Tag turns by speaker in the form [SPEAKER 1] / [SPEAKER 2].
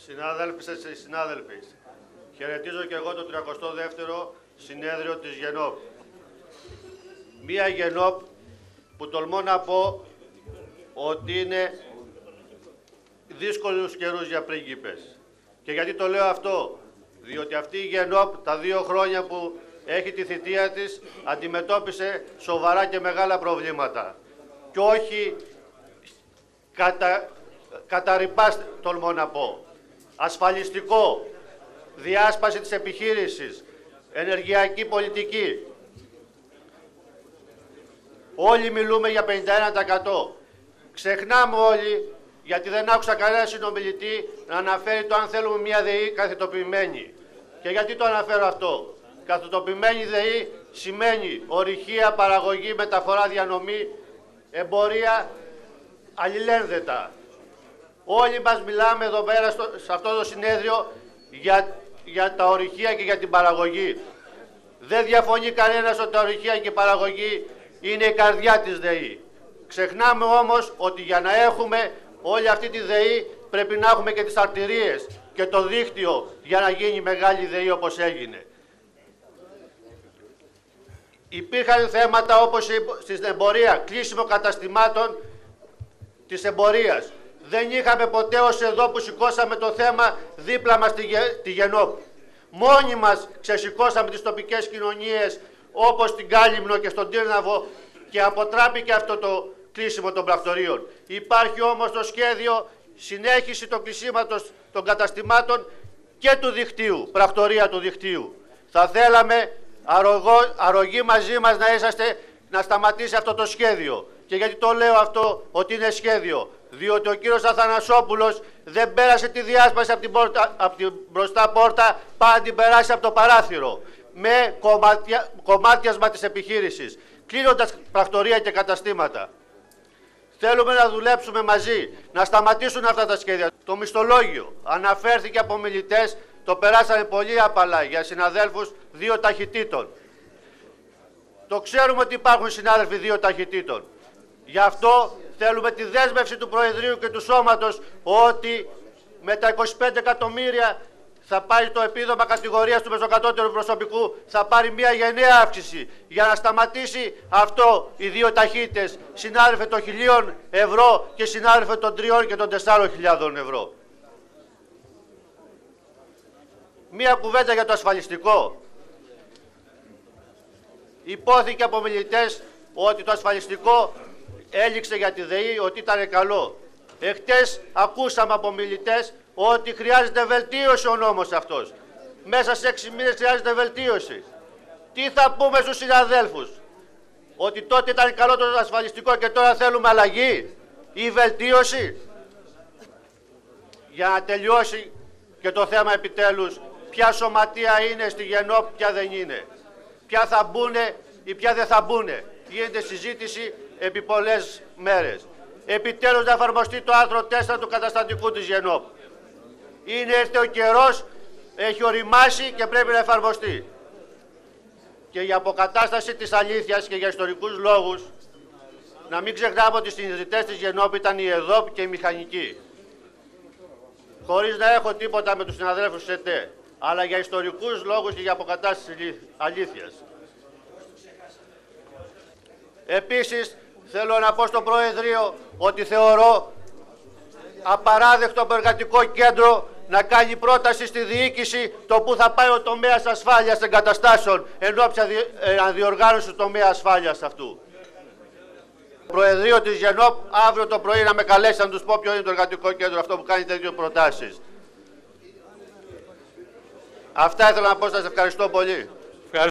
[SPEAKER 1] Συνάδελφοι, συνάδελφοι, χαιρετίζω και εγώ το 32ο συνέδριο της ΓΕΝΟΠ. Μία ΓΕΝΟΠ που τολμώ να πω ότι είναι δύσκολους καιρούς για πρίγκιπες. Και γιατί το λέω αυτό? Διότι αυτή η ΓΕΝΟΠ τα 2 χρόνια που έχει τη θητεία της αντιμετώπισε σοβαρά και μεγάλα προβλήματα. Και όχι καταρρυπάς, τολμώ να πω. Ασφαλιστικό, διάσπαση της επιχείρησης, ενεργειακή πολιτική. Όλοι μιλούμε για 51%. Ξεχνάμε όλοι, γιατί δεν άκουσα κανένα συνομιλητή να αναφέρει το αν θέλουμε μια ΔΕΗ καθετοποιημένη. Και γιατί το αναφέρω αυτό? Καθετοποιημένη ΔΕΗ σημαίνει ορυχεία, παραγωγή, μεταφορά, διανομή, εμπορία, αλληλένδετα. Όλοι μας μιλάμε εδώ πέρα σε αυτό το συνέδριο για τα ορυχεία και για την παραγωγή. Δεν διαφωνεί κανένας ότι τα ορυχεία και η παραγωγή είναι η καρδιά της ΔΕΗ. Ξεχνάμε όμως ότι για να έχουμε όλη αυτή τη ΔΕΗ πρέπει να έχουμε και τις αρτηρίες και το δίκτυο για να γίνει μεγάλη ΔΕΗ όπως έγινε. Υπήρχαν θέματα όπως στην εμπορία, κλείσιμο καταστημάτων της εμπορίας. Δεν είχαμε ποτέ ως εδώ που σηκώσαμε το θέμα δίπλα μας τη ΓΕΝΟΠ. Μόνοι μας ξεσηκώσαμε τις τοπικές κοινωνίες όπως στην Κάλυμνο και στον Τύρναβο και αποτράπηκε αυτό το κλείσιμο των πρακτορείων. Υπάρχει όμως το σχέδιο συνέχιση των κλεισίματος των καταστημάτων και του δικτύου, πρακτορία του δικτύου. Θα θέλαμε αρρωγοί μαζί μας να είσαστε να σταματήσει αυτό το σχέδιο. Και γιατί το λέω αυτό ότι είναι σχέδιο? Διότι ο κύριος Αθανασόπουλος δεν πέρασε τη διάσπαση από την μπροστά πόρτα, πάει να την περάσει από το παράθυρο. Με κομμάτιασμα της επιχείρησης, κλείνοντας πρακτορία και καταστήματα. Θέλουμε να δουλέψουμε μαζί, να σταματήσουν αυτά τα σχέδια. Το μισθολόγιο αναφέρθηκε από μιλητές, το περάσαμε πολύ απαλά για συναδέλφους 2 ταχυτήτων. Το ξέρουμε ότι υπάρχουν συνάδελφοι 2 ταχυτήτων. Γι' αυτό θέλουμε τη δέσμευση του Προεδρείου και του Σώματος ότι με τα 25 εκατομμύρια θα πάρει το επίδομα κατηγορίας του μεσοκατώτερου προσωπικού, θα πάρει μια γενναία αύξηση για να σταματήσει αυτό οι 2 ταχύτητες, συνάδελφε των 1.000 ευρώ και συνάδελφε των 3 και των 4.000 ευρώ. Μία κουβέντα για το ασφαλιστικό. Υπόθηκε από μιλητές ότι το ασφαλιστικό έληξε για τη ΔΕΗ, ότι ήταν καλό. Εχτες ακούσαμε από μιλητές ότι χρειάζεται βελτίωση ο νόμος αυτός. Μέσα σε 6 μήνες χρειάζεται βελτίωση. Τι θα πούμε στους συναδέλφους? Ότι τότε ήταν καλό το ασφαλιστικό και τώρα θέλουμε αλλαγή ή βελτίωση? Για να τελειώσει και το θέμα επιτέλους, ποια σωματεία είναι στη ΓΕΝΟΠ, ποια δεν είναι. Ποια θα μπουνε ή ποια δεν θα μπουνε. Γίνεται συζήτηση επί πολλές μέρες. Επιτέλους να εφαρμοστεί το άρθρο 4 του καταστατικού της ΓΕΝΟΠ. Είναι έρθει ο καιρός, έχει οριμάσει και πρέπει να εφαρμοστεί. Και για αποκατάσταση της αλήθειας και για ιστορικούς λόγους, να μην ξεχνάμε ότι οι συνειδητές της ΓΕΝΟΠ ήταν η ΕΔΟΠ και η μηχανική. Χωρίς να έχω τίποτα με τους συναδέλφους της ΕΤΕ, αλλά για ιστορικούς λόγους και για αποκατάσταση αλήθειας. Επίσης, θέλω να πω στο Προεδρείο ότι θεωρώ απαράδεκτο το εργατικό κέντρο να κάνει πρόταση στη διοίκηση το που θα πάει ο τομέας ασφάλειας εγκαταστάσεων εν ώψη αναδιοργάνωση του τομέα ασφάλειας αυτού. Προεδρείο της ΓΕΝΟΠ αύριο το πρωί να με καλέσει να τους πω ποιο είναι το εργατικό κέντρο αυτό που κάνει τέτοιες προτάσεις. Αυτά ήθελα να πω, σας ευχαριστώ πολύ.